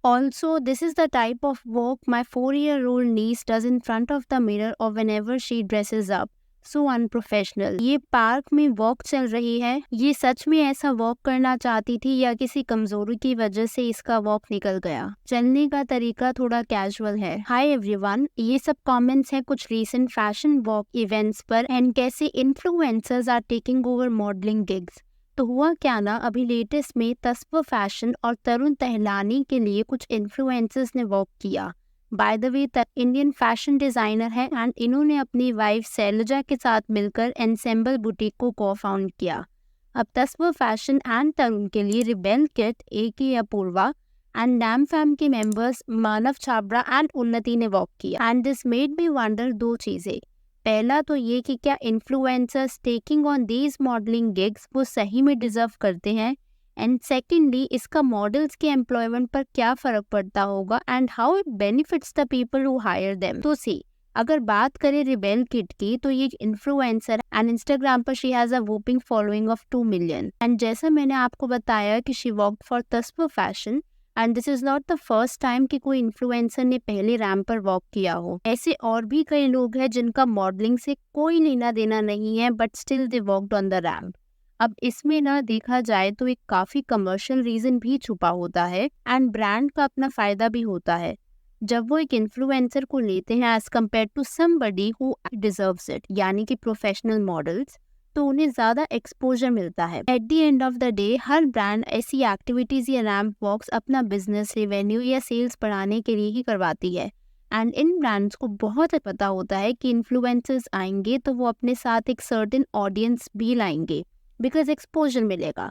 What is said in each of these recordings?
Also, this is the type of work my 4-year-old niece does in front of the mirror or whenever she dresses up. So unprofessional. ये park में walk चल रही है, ये सच में ऐसा walk करना चाहती थी या किसी कमजोरी की वजह से इसका वॉक निकल गया? चलने का तरीका थोड़ा कैजुअल है। हाय एवरीवन, ये सब कमेंट्स हैं कुछ रीसेंट फैशन वॉक इवेंट्स पर एंड कैसे influencers are taking over modelling gigs. तो हुआ क्या ना, अभी लेटेस्ट में तस्व फैशन और तरुण तहलानी के लिए कुछ इन्फ्लुएंसर्स ने वॉक किया। By the way Indian fashion designer है एंड इन्होंने अपनी वाइफ शैलजा के साथ मिलकर एनसेम्बल बुटीक को को फाउंड किया। अब तस्व फैशन एंड तरुण के लिए rebel kid AK. Apoorva and damn fam के मेंबर्स मानव छाबड़ा एंड उन्नति ने वॉक किया। And this made me wonder दो चीजें। पहला तो ये कि क्या influencers taking on these modelling gigs वो सही में डिजर्व करते हैं, एंड सेकेंडली इसका मॉडल्स के एम्प्लॉयमेंट पर क्या फर्क पड़ता होगा and how it benefits the people who hire them. तो सी, अगर बात करें रिबेल किट की, तो ये इन्फ्लुएंसर एंड इंस्टाग्राम पर she has a whopping following of 2 million and जैसा मैंने आपको बताया कि she walked for Tasva fashion and this is not the first time कि कोई इन्फ्लुएंसर ने पहले रैंप पर वॉक किया हो। ऐसे और भी कई लोग हैं जिनका मॉडलिंग से कोई लेना देना नहीं है but still they walked on the ramp. अब इसमें ना देखा जाए तो एक काफी कमर्शियल रीजन भी छुपा होता है एंड ब्रांड का अपना फायदा भी होता है जब वो एक इन्फ्लुएंसर को लेते हैं as compared to somebody who deserves it, यानी कि प्रोफेशनल मॉडल्स, तो उन्हें ज्यादा एक्सपोजर मिलता है। Eight the end of the day her brand ऐसी एक्टिविटीज या रैंप वॉक्स अपना बिजनेस, रेवेन्यू या सेल्स बढ़ाने के लिए ही करवाती है एंड इन ब्रांड्स को बहुत पता होता है कि इन्फ्लुएंसर्स आएंगे तो वो अपने साथ एक सर्टेन ऑडियंस भी लाएंगे बिकॉज एक्सपोजर मिलेगा।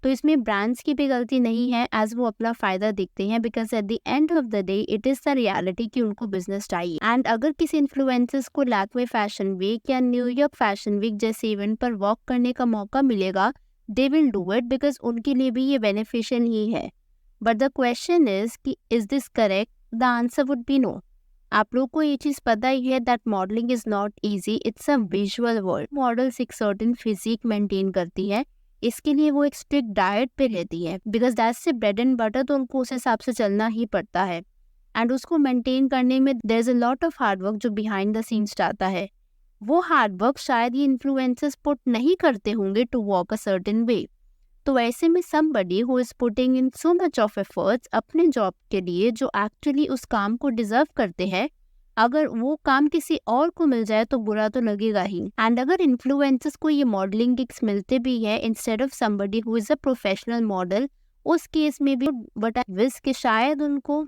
तो इसमें ब्रांड्स की भी गलती नहीं है एज वो अपना फायदा देखते हैं because at the end of the day it is the reality कि उनको बिजनेस चाहिए। एंड अगर किसी इन्फ्लुएंसर्स को लैक्मे फैशन वीक या न्यूयॉर्क फैशन वीक जैसे इवेंट पर वॉक करने का मौका मिलेगा, they will do it because उनके लिए भी ये बेनिफिशियल ही है। बट द क्वेश्चन इज कि is this correct? The answer would be no. आप लोग को ये चीज पता ही है that modelling is not easy, it's a visual world. Models एक सर्टेन फिजिक मेंटेन करती है, इसके लिए वो एक स्ट्रिक्ट डाइट पे रहती है because that's bread and butter, तो उनको उस हिसाब से चलना ही पड़ता है एंड उसको मेंटेन करने में there is a lot of hard work जो बिहाइंड द सीन्स जाता है। वो हार्ड वर्क शायद ये इन्फ्लुएंसर्स पुट नहीं करते होंगे to walk a certain way. तो ऐसे में somebody who is putting in so much of efforts अपने जॉब के लिए जो एक्चुअली उस काम को डिजर्व करते हैं, अगर वो काम किसी और को मिल जाए तो बुरा तो लगेगा ही। एंड अगर इन्फ्लुएंसर्स को ये मॉडलिंग गिग्स मिलते भी है instead of somebody who is a professional model, उस केस में भी बट आई विश कि शायद उनको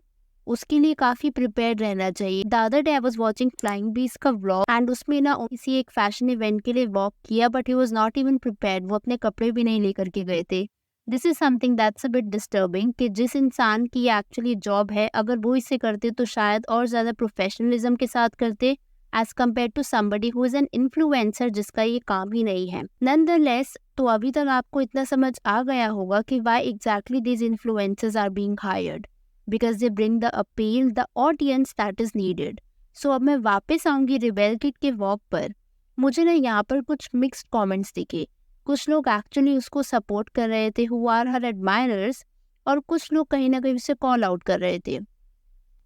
उसके लिए काफी प्रिपेयर्ड रहना चाहिए। The other day I was watching flying बीस का व्लॉग एंड उसमें ना किसी एक फैशन इवेंट के लिए वॉक किया but he was not even prepared, वो अपने कपड़े भी नहीं लेकर के गए थे। This is something that's a bit disturbing कि जिस इंसान की एक्चुअली जॉब है अगर वो इसे करते तो शायद और ज्यादा प्रोफेशनलिज्म के साथ करते as compared to somebody who is an influencer जिसका ये काम ही नहीं है। नॉनदलेस, तो अभी तक आपको इतना समझ आ गया होगा कि why exactly these influencers are being hired, because they bring the appeal, the audience that is needed. So अब मैं वापस आऊंगी रिबेल किट के वॉक पर। मुझे ना यहाँ पर कुछ मिक्स्ड कमेंट्स दिखे। कुछ लोग एक्चुअली उसको सपोर्ट कर रहे थे who are her admirers, और कुछ लोग कहीं ना कहीं उसे कॉल आउट कर रहे थे।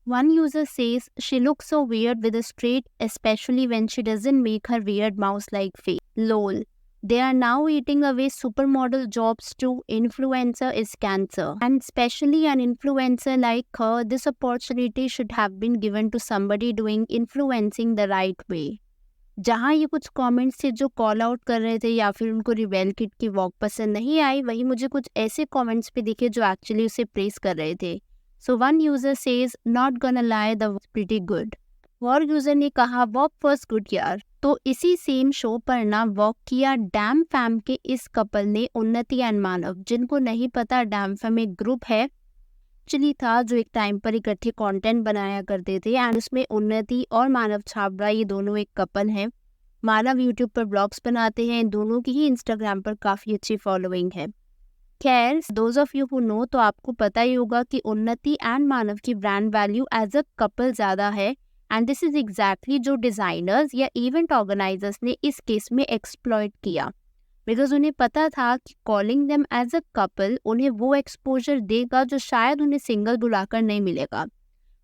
One user says she looks so weird with a straight, especially when she doesn't make her weird mouse-like face. LOL. They are now eating away supermodel jobs too. Influencer is cancer. And especially an influencer like her, this opportunity should have been given to somebody doing influencing the right way. जहाँ ये कुछ comments थे जो call out कर रहे थे या फिर उनको रिबेल किट की वॉक पसंद नहीं आई, वहीं मुझे कुछ ऐसे कमेंट्स भी दिखे जो एक्चुअली उसे प्रेस कर रहे थे। So one user says, not gonna lie, the was pretty good. और यूजर ने कहा वॉक वॉज गुड यार। तो इसी सेम शो पर ना वॉक किया डैम फैम के इस कपल ने, उन्नति एंड मानव। जिनको नहीं पता, डैम फैम एक ग्रुप है एक्चुअली था जो एक टाइम पर इकट्ठे कंटेंट बनाया करते थे एंड उसमें उन्नति और मानव छाबड़ा ये दोनों एक कपल हैं। मानव यूट्यूब पर ब्लॉग्स बनाते हैं, दोनों की ही इंस्टाग्राम पर काफ़ी अच्छी फॉलोइंग है। खैर, those of you who know, तो आपको पता ही होगा कि उन्नति एंड मानव की brand value as a couple ज़्यादा है एंड दिस इज एग्जैक्टली जो डिज़ाइनर्स या इवेंट ऑर्गेनाइजर्स ने इस केस में एक्सप्लॉइट किया। बिकॉज उन्हें पता था कि calling them as a couple उन्हें वो एक्सपोजर देगा जो शायद उन्हें सिंगल बुलाकर नहीं मिलेगा।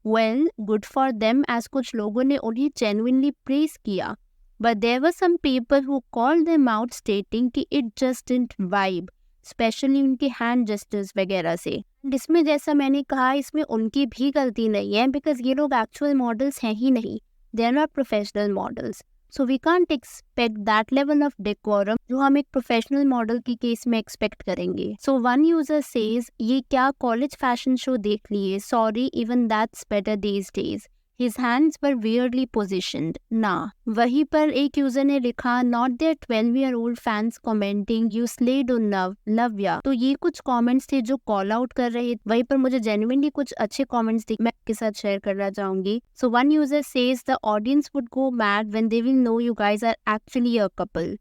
Well, good for them, as कुछ लोगों ने उन्हें जेन्युइनली प्रेज किया, but there were some people who called them out stating कि it just didn't vibe, specially उनके हैंड जेस्चर्स वगैरह से। इसमें जैसा मैंने कहा, इसमें उनकी भी गलती नहीं है, बिकॉज ये लोग एक्चुअल मॉडल्स हैं ही नहीं, they are not professional models. So we can't expect that level of decorum जो हम एक प्रोफेशनल मॉडल की केस में एक्सपेक्ट करेंगे। सो वन यूजर सेज, ये क्या कॉलेज फैशन शो देख लिए, sorry even that's better these days, His hands were weirdly positioned. ना। वहीं पर एक यूजर ने लिखा, not their 12-year-old fans commenting you slayed on love ya। तो ये कुछ कमेंट्स थे जो कॉल आउट कर रहे थे। वहीं पर मुझे जेन्युइनली कुछ अच्छे कमेंट्स दिखे, मैं आपके साथ शेयर करना चाहूंगी। So one user says the audience would go mad when they will know you guys are actually a couple।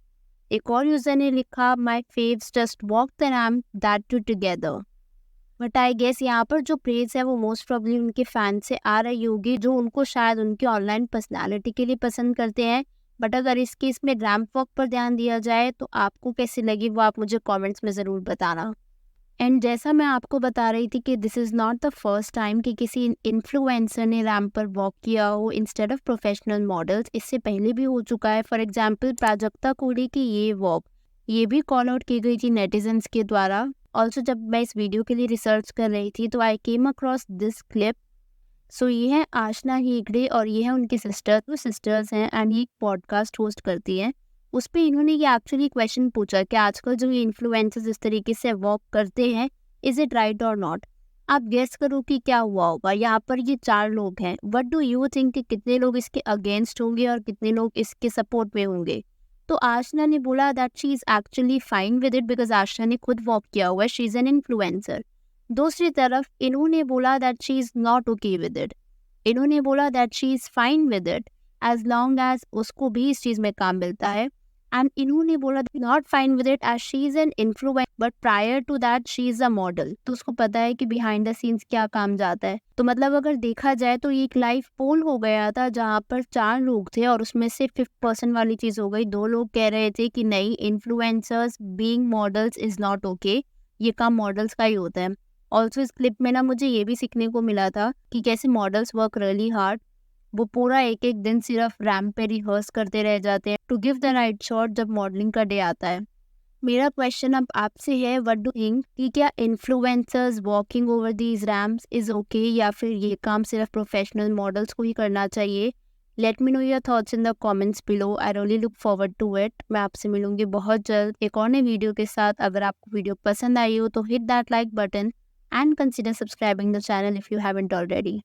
एक और यूजर ने लिखा, my faves just walk the ramp that two together। But I guess यहाँ पर जो praise है वो most probably उनके फैन से आ रही होगी, जो उनको शायद उनकी ऑनलाइन पर्सनालिटी के लिए पसंद करते हैं। बट अगर इस केस में रैम्प वॉक पर ध्यान दिया जाए तो आपको कैसी लगी वो आप मुझे कमेंट्स में ज़रूर बताना। एंड जैसा मैं आपको बता रही थी कि this is not the first time कि किसी इन्फ्लुएंसर ने रैम्प पर वॉक किया हो इंस्टेड ऑफ प्रोफेशनल मॉडल्स। इससे पहले भी हो चुका है। फॉर एग्जाम्पल, प्राजक्ता कोड़ी की ये वॉक ये भी कॉल आउट की गई थी नेटिजन्स के द्वारा। ऑल्सो जब मैं इस वीडियो के लिए रिसर्च कर रही थी तो आई केम अक्रॉस दिस क्लिप। सो ये है आशना हेगड़े और ये है उनकी सिस्टर। तो सिस्टर्स हैं एंड ये पॉडकास्ट होस्ट करती हैं। उस पर इन्होंने ये एक्चुअली क्वेश्चन पूछा कि आजकल जो ये इन्फ्लुएंसर्स इस तरीके से वॉक करते हैं, इज इट राइट और नॉट। आप गेस करो कि क्या हुआ होगा। यहाँ पर ये 4 लोग हैं। व्हाट डू यू थिंक कि कितने लोग इसके अगेंस्ट होंगे और कितने लोग इसके सपोर्ट में होंगे। तो आशना ने बोला that she is actually fine with it because Aashna ने खुद वॉक किया हुआ है, शी इज एन इन्फ्लुएंसर। दूसरी तरफ इन्होंने बोला that she is not okay with it. इन्होंने बोला that she is fine with it as long as उसको भी इस चीज में काम मिलता है। एंड इन्होंने बोला not fine with it as she is an influencer but prior to that she is a model. तो उसको पता है कि बिहाइंड द सीन्स क्या काम जाता है। तो मतलब अगर देखा जाए तो ये एक लाइव पोल हो गया था जहाँ पर 4 लोग थे और उसमें से 50% वाली चीज हो गई। 2 लोग कह रहे थे कि नहीं, influencers being models is not okay, ये काम मॉडल्स का ही होता है। ऑल्सो इस क्लिप में ना मुझे ये भी सीखने को मिला था कि कैसे मॉडल्स वर्क रियली हार्ड। वो पूरा एक एक दिन सिर्फ रैम्प पे रिहर्स करते रह जाते हैं to give the right shot जब मॉडलिंग का डे आता है। मेरा क्वेश्चन अब आपसे है, व्हाट डू थिंक कि क्या influencers walking over these ramps is okay या फिर ये काम सिर्फ प्रोफेशनल मॉडल्स को ही करना चाहिए। Let me know your thoughts in the comments below. I really look forward to it. मैं आपसे मिलूंगी बहुत जल्द एक और नई वीडियो के साथ। अगर आपको वीडियो पसंद आई हो तो hit that like button and consider subscribing the channel if you haven't already.